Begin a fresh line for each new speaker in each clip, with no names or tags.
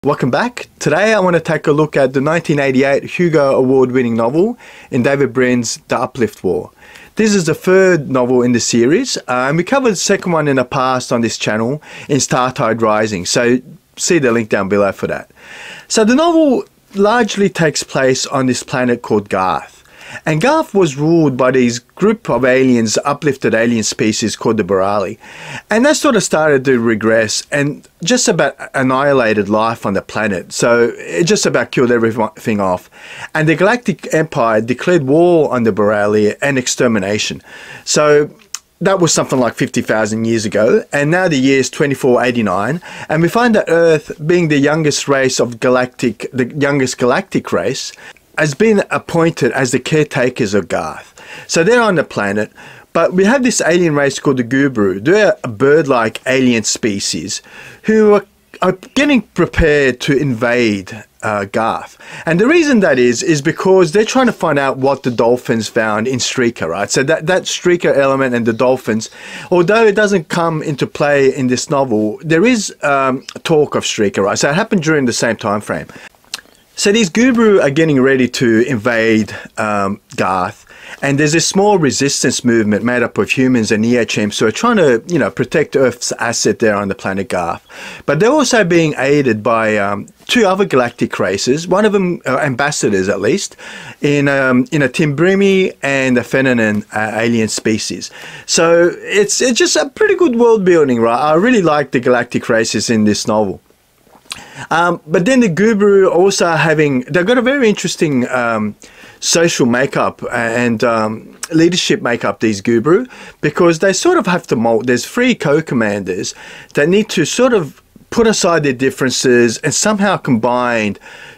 Welcome back. Today I want to take a look at the 1988 Hugo Award-winning novel in David Brin's The Uplift War. This is the third novel in the series, and we covered the second one in the past on this channel in Startide Rising, so see the link down below for that. So the novel largely takes place on this planet called Garth. And Garth was ruled by these group of aliens, uplifted alien species called the Borali. And they sort of started to regress and just about annihilated life on the planet. So it just about killed everything off. And the Galactic Empire declared war on the Borali and extermination. So that was something like 50,000 years ago, and now the year is 2489, and we find that Earth, being the youngest race of the youngest galactic race, has been appointed as the caretakers of Garth. So they're on the planet, but we have this alien race called the Gubru. They're a bird-like alien species who are getting prepared to invade Garth. And the reason that is because they're trying to find out what the dolphins found in Streaker, right? So that Streaker element and the dolphins, although it doesn't come into play in this novel, there is talk of Streaker, right? So it happened during the same time frame. So these Gubru are getting ready to invade Garth, and there's a small resistance movement made up of humans and Neochimps who are trying to, protect Earth's asset there on the planet Garth. But they're also being aided by two other galactic races, one of them ambassadors at least, in a Timbrimi and a Fennenan alien species. So it's just a pretty good world building, right? I really like the galactic races in this novel. But then the Gubru also they've got a very interesting social makeup and leadership makeup, these Gubru, because they sort of have to mold. There's 3 co-commanders that need to sort of put aside their differences and somehow combine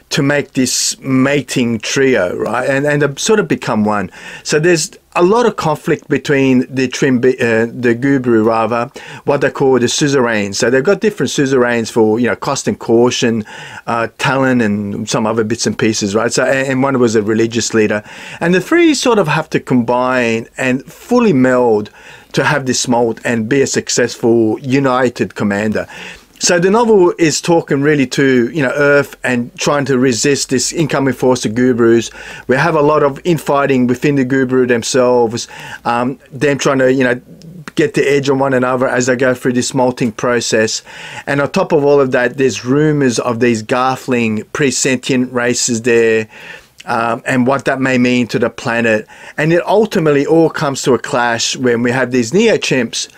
to make this mating trio, right? And they sort of become one. So there's a lot of conflict between the Gubru, rather, what they call the suzerains. So they've got different suzerains for, cost and caution, talent, and some other bits and pieces, right? So, and one was a religious leader. And the 3 sort of have to combine and fully meld to have this mold and be a successful, united commander. So the novel is talking really to, Earth and trying to resist this incoming force of Gubrus. We have a lot of infighting within the Gubru themselves, them trying to, get the edge on one another as they go through this molting process. And on top of all of that, there's rumors of these Garthling pre-sentient races there, and what that may mean to the planet. And it ultimately all comes to a clash when we have these Neochimps,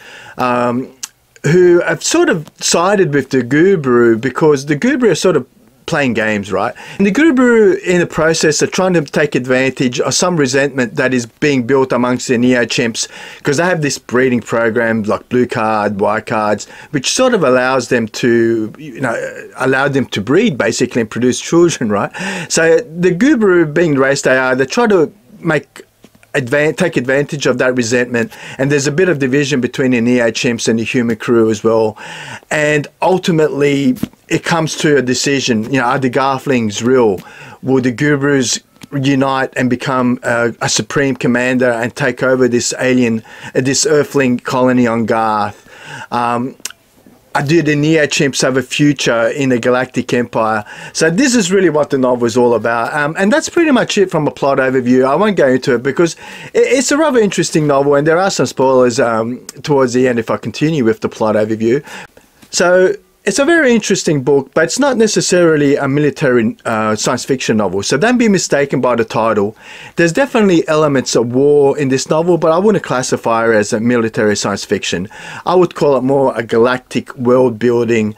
who have sort of sided with the Gubru because the Gubru are sort of playing games, right? And the Gubru in the process are trying to take advantage of some resentment that is being built amongst the Neochimps because they have this breeding program like blue card, white cards, which sort of allows them to, breed basically and produce children, right? So the Gubru, being the race they are, they try to take advantage of that resentment, and there's a bit of division between the Neochimps and the human crew as well. And ultimately it comes to a decision, are the Garthlings real? Will the Gubrus unite and become a supreme commander and take over this Earthling colony on Garth? Do the Neochimps have a future in the Galactic Empire? So this is really what the novel is all about. And that's pretty much it from a plot overview. I won't go into it because it's a rather interesting novel, and there are some spoilers towards the end if I continue with the plot overview. So it's a very interesting book, but it's not necessarily a military science fiction novel. So don't be mistaken by the title. There's definitely elements of war in this novel, but I wouldn't classify it as a military science fiction. I would call it more a galactic world building,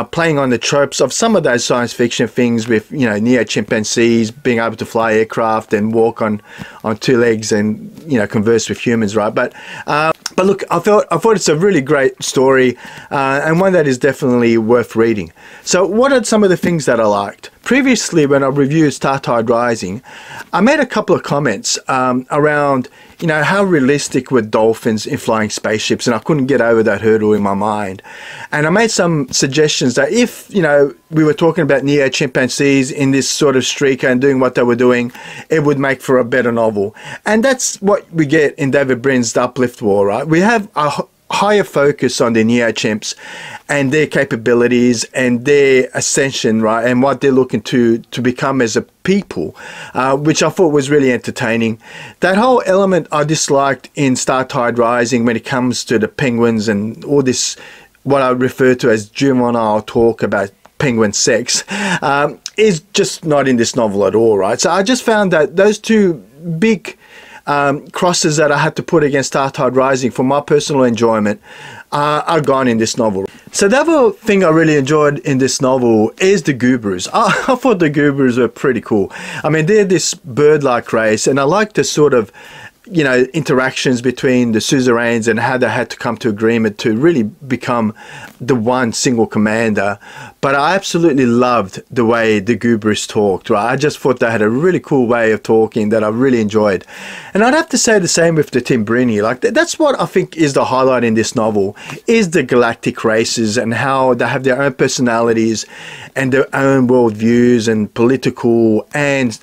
playing on the tropes of some of those science fiction things with, neo-chimpanzees being able to fly aircraft and walk on 2 legs and, converse with humans, right? But look, I thought it's a really great story, and one that is definitely worth reading. So what are some of the things that I liked? Previously, when I reviewed Startide Rising, I made a couple of comments around, how realistic were dolphins in flying spaceships, and I couldn't get over that hurdle in my mind. And I made some suggestions that if, we were talking about neo-chimpanzees in this sort of streaker and doing what they were doing, it would make for a better novel. And that's what we get in David Brin's The Uplift War, right? We have higher focus on the neo-chimps and their capabilities and their ascension, right, and what they're looking to become as a people, which I thought was really entertaining. That whole element I disliked in Startide Rising when it comes to the penguins and all this, what I refer to as juvenile talk about penguin sex, is just not in this novel at all, right? So I just found that those two big crosses that I had to put against Startide Rising for my personal enjoyment are gone in this novel. So the other thing I really enjoyed in this novel is the Gubrus. I thought the Gubrus were pretty cool. I mean, they're this bird-like race, and I like the sort of, you know, interactions between the suzerains and how they had to come to agreement to really become the one single commander. But I absolutely loved the way the Gubrus talked, right? I just thought they had a really cool way of talking that I really enjoyed. And I'd have to say the same with the Timbrini. Like, that's what I think is the highlight in this novel, is the galactic races and how they have their own personalities and their own worldviews and political and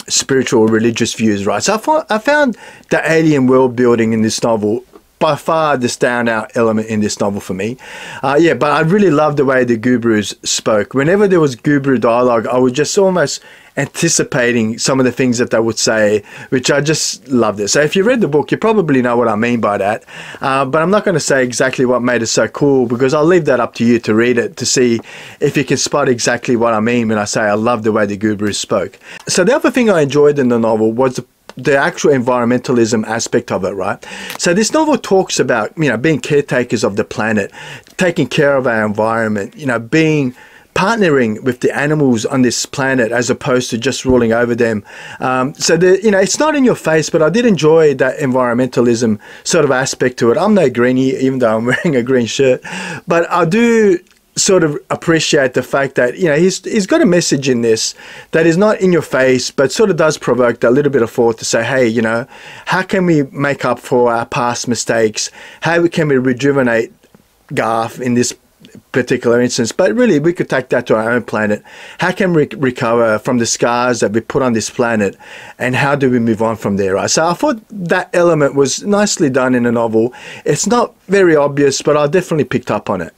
spiritual, religious views, right? So I found the alien world building in this novel by far the standout element in this novel for me. Yeah, but I really loved the way the Gubrus spoke. Whenever there was Gubru dialogue, I was just almost anticipating some of the things that they would say, which I just loved it. So if you read the book, you probably know what I mean by that. But I'm not going to say exactly what made it so cool, because I'll leave that up to you to read it to see if you can spot exactly what I mean when I say I love the way the Gubrus spoke. So the other thing I enjoyed in the novel was the actual environmentalism aspect of it, right? So this novel talks about, you know, being caretakers of the planet, taking care of our environment, you know, partnering with the animals on this planet as opposed to just ruling over them. So you know, it's not in your face, but I did enjoy that environmentalism sort of aspect to it. I'm no greenie, even though I'm wearing a green shirt, but I do sort of appreciate the fact that, you know, he's got a message in this that is not in your face, but sort of does provoke a little bit of thought to say, hey, you know, how can we make up for our past mistakes? How can we rejuvenate Garth in this particular instance? But really, we could take that to our own planet. How can we recover from the scars that we put on this planet, and how do we move on from there, right? So I thought that element was nicely done in the novel. It's not very obvious, but I definitely picked up on it.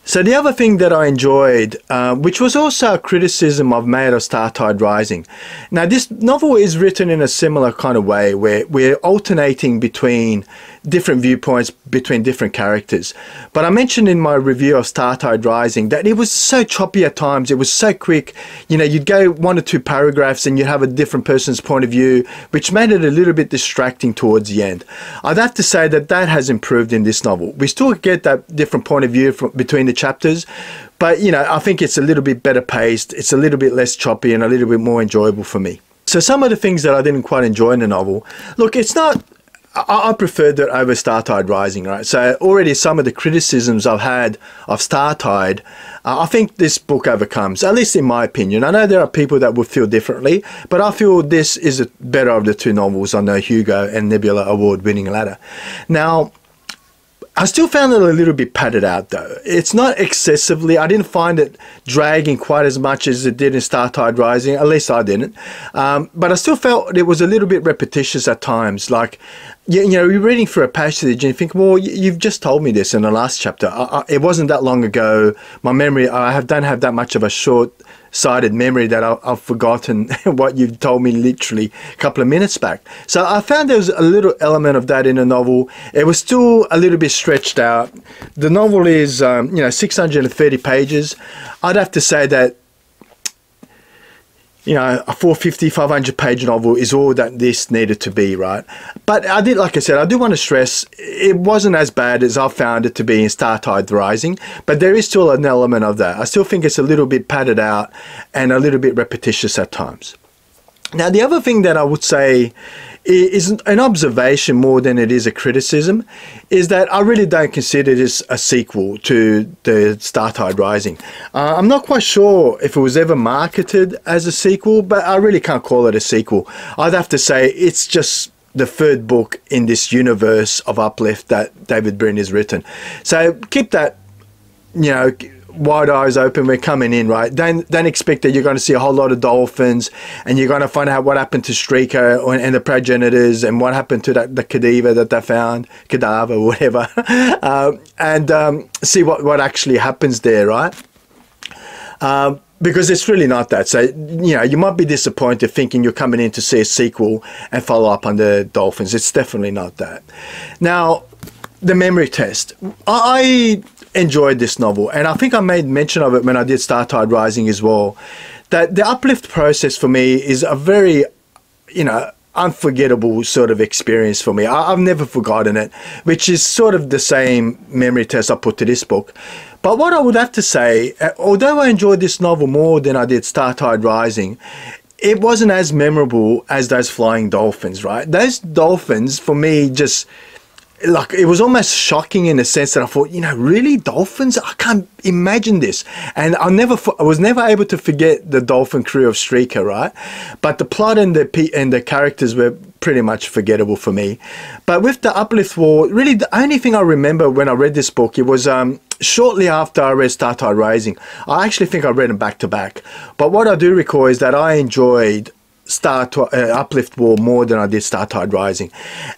So the other thing that I enjoyed, which was also a criticism I've made of Startide Rising. Now, this novel is written in a similar kind of way, where we're alternating between different viewpoints between different characters. But I mentioned in my review of Startide Rising that it was so choppy at times. It was so quick. You know, you'd go 1 or 2 paragraphs and you'd have a different person's point of view, which made it a little bit distracting towards the end. I'd have to say that that has improved in this novel. We still get that different point of view between the chapters, but, you know, I think it's a little bit better paced. It's a little bit less choppy and a little bit more enjoyable for me. So some of the things that I didn't quite enjoy in the novel, look, it's not, I preferred that over Startide Rising, right? So already some of the criticisms I've had of Startide, I think this book overcomes, at least in my opinion. I know there are people that would feel differently, but I feel this is a better of the 2 novels on the Hugo and Nebula award-winning ladder. Now, I still found it a little bit padded out though. It's not excessively, I didn't find it dragging quite as much as it did in Startide Rising, at least I didn't. But I still felt it was a little bit repetitious at times. Like, you know, you're reading through a passage and you think, well, you've just told me this in the last chapter. It wasn't that long ago. My memory, don't have that much of a short-sighted memory that I've forgotten what you've told me literally a couple of minutes back. So I found there was a little element of that in the novel. It was still a little bit stretched out. The novel is, you know, 630 pages. I'd have to say that, you know, a 450, 500 page novel is all that this needed to be, right? But like I said, I do want to stress, it wasn't as bad as I found it to be in Startide Rising, but there is still an element of that. I still think it's a little bit padded out and a little bit repetitious at times. Now, the other thing that I would say is an observation more than it is a criticism, is that I really don't consider this a sequel to the Startide Rising. I'm not quite sure if it was ever marketed as a sequel, but I really can't call it a sequel. I'd have to say it's just the 3rd book in this universe of Uplift that David Brin has written. So keep that, you know, wide eyes open. We're coming in, right? Don't expect that you're going to see a whole lot of dolphins, and you're going to find out what happened to Streaker and the progenitors, and what happened to the cadaver that they found, cadaver, whatever, and see what actually happens there, right? Because it's really not that. So, you know, you might be disappointed thinking you're coming in to see a sequel and follow up on the dolphins. It's definitely not that. Now, the memory test. I enjoyed this novel, and I think I made mention of it when I did Startide Rising as well, that the uplift process for me is a very, you know, unforgettable sort of experience for me. I've never forgotten it, which is sort of the same memory test I put to this book. But what I would have to say, although I enjoyed this novel more than I did Startide Rising, it wasn't as memorable as those flying dolphins, right? Those dolphins, for me, just, like, it was almost shocking in the sense that I thought, you know, really, dolphins? I can't imagine this. And I was never able to forget the dolphin crew of Streaker, right? But the plot and the characters were pretty much forgettable for me. But with the Uplift War, really the only thing I remember when I read this book, it was shortly after I read Startide Rising. I actually think I read them back to back. But what I do recall is that I enjoyed Uplift War more than I did Startide Rising,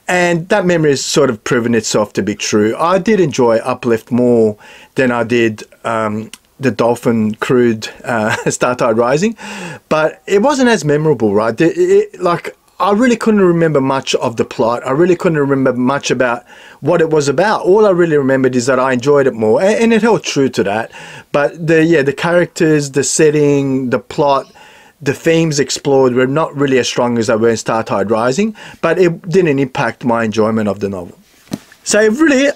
and that memory has sort of proven itself to be true. I did enjoy Uplift more than I did the dolphin crewed Startide Rising, but it wasn't as memorable, right? Like, I really couldn't remember much of the plot. I really couldn't remember much about what it was about. All I really remembered is that I enjoyed it more, and it held true to that. But the characters, the setting, the plot, the themes explored were not really as strong as they were in Startide Rising, but it didn't impact my enjoyment of the novel. So really,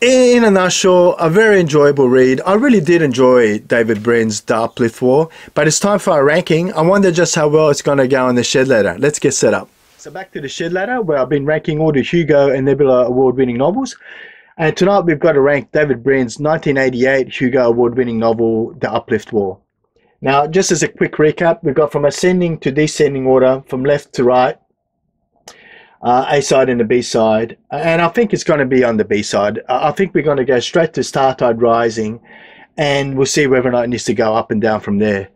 in a nutshell, a very enjoyable read. I really did enjoy David Brin's The Uplift War, but it's time for our ranking. I wonder just how well it's going to go on the Shed Ladder. Let's get set up. So back to the Shed Ladder, where I've been ranking all the Hugo and Nebula award-winning novels. And tonight we've got to rank David Brin's 1988 Hugo award-winning novel, The Uplift War. Now, just as a quick recap, we've got from ascending to descending order, from left to right, A side and the B side. And I think it's going to be on the B side. I think we're going to go straight to Startide Rising, and we'll see whether or not it needs to go up and down from there.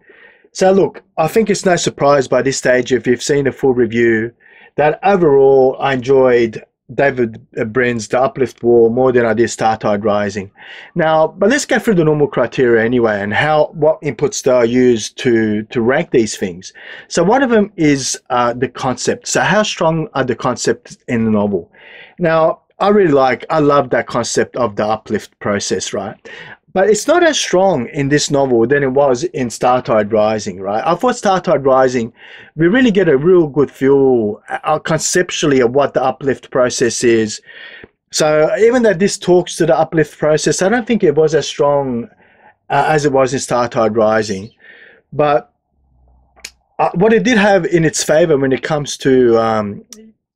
So look, I think it's no surprise by this stage, if you've seen the full review, that overall I enjoyed David Brin's The Uplift War more than I did Startide Rising. Now, but let's go through the normal criteria anyway, and what inputs do I use to rank these things. So one of them is the concept. So how strong are the concepts in the novel? Now, I love that concept of the uplift process, right? But it's not as strong in this novel than it was in Startide Rising, right? I thought Startide Rising, we really get a real good feel conceptually of what the uplift process is. So even though this talks to the uplift process, I don't think it was as strong as it was in Startide Rising. But what it did have in its favor when it comes to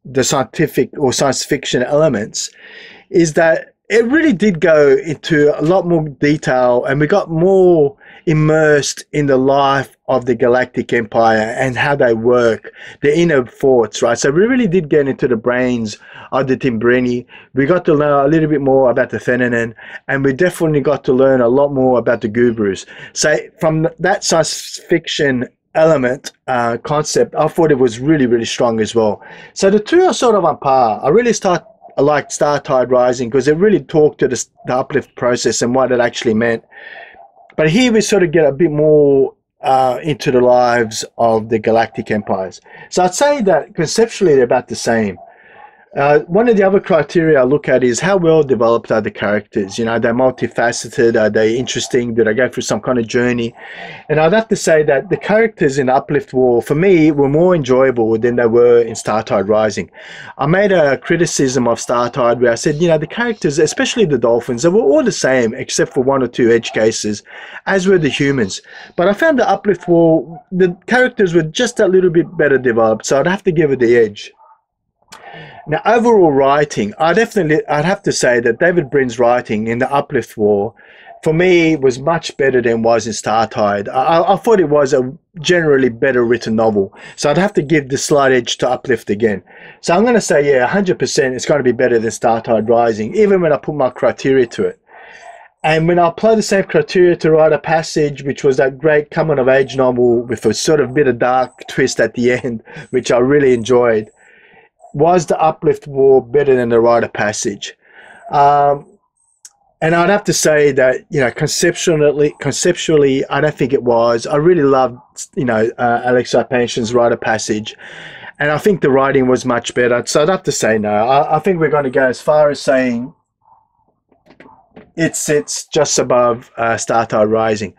the scientific or science fiction elements is that it really did go into a lot more detail, and we got more immersed in the life of the Galactic Empire and how they work, the inner thoughts, right? So we really did get into the brains of the Timbrini. We got to learn a little bit more about the Thenanin, and we definitely got to learn a lot more about the Gubrus. So from that science fiction element concept, I thought it was really, really strong as well. So the two are sort of on par. I liked Startide Rising because it really talked to the uplift process and what it actually meant. But here we sort of get a bit more into the lives of the Galactic Empires. So I'd say that conceptually they're about the same. One of the other criteria I look at is how well developed are the characters. You know, they're multifaceted, are they interesting, do they go through some kind of journey? And I'd have to say that the characters in Uplift War, for me, were more enjoyable than they were in Startide Rising. I made a criticism of Startide where I said, you know, the characters, especially the dolphins, they were all the same except for one or two edge cases, as were the humans. But I found the Uplift War, the characters were just a little bit better developed, so I'd have to give it the edge. Now, overall writing, I'd have to say that David Brin's writing in The Uplift War, for me, was much better than was in Startide. I thought it was a generally better written novel. So I'd have to give the slight edge to Uplift again. So I'm going to say, yeah, 100% it's going to be better than Startide Rising, even when I put my criteria to it. And when I applied the same criteria to Rite of Passage, which was that great coming-of-age novel with a sort of bit of dark twist at the end, which I really enjoyed, was The Uplift War better than the Rite of Passage? Um, and I'd have to say that, you know, conceptually, I don't think it was. I really loved, you know, Alex Ipanian's Rite of Passage, and I think the writing was much better. So I'd have to say no. I think we're going to go as far as saying it sits just above Star Tide Rising.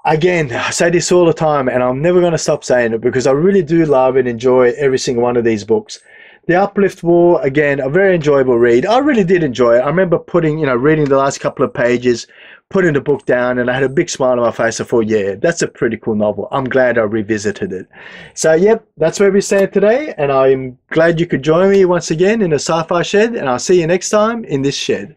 Again, I say this all the time, and I'm never going to stop saying it because I really do love and enjoy every single one of these books. The Uplift War, again, a very enjoyable read. I really did enjoy it. I remember reading the last couple of pages, putting the book down, and I had a big smile on my face. I thought, yeah, that's a pretty cool novel. I'm glad I revisited it. So, yep, that's where we stand today, and I'm glad you could join me once again in the Sci-Fi Shed, and I'll see you next time in this shed.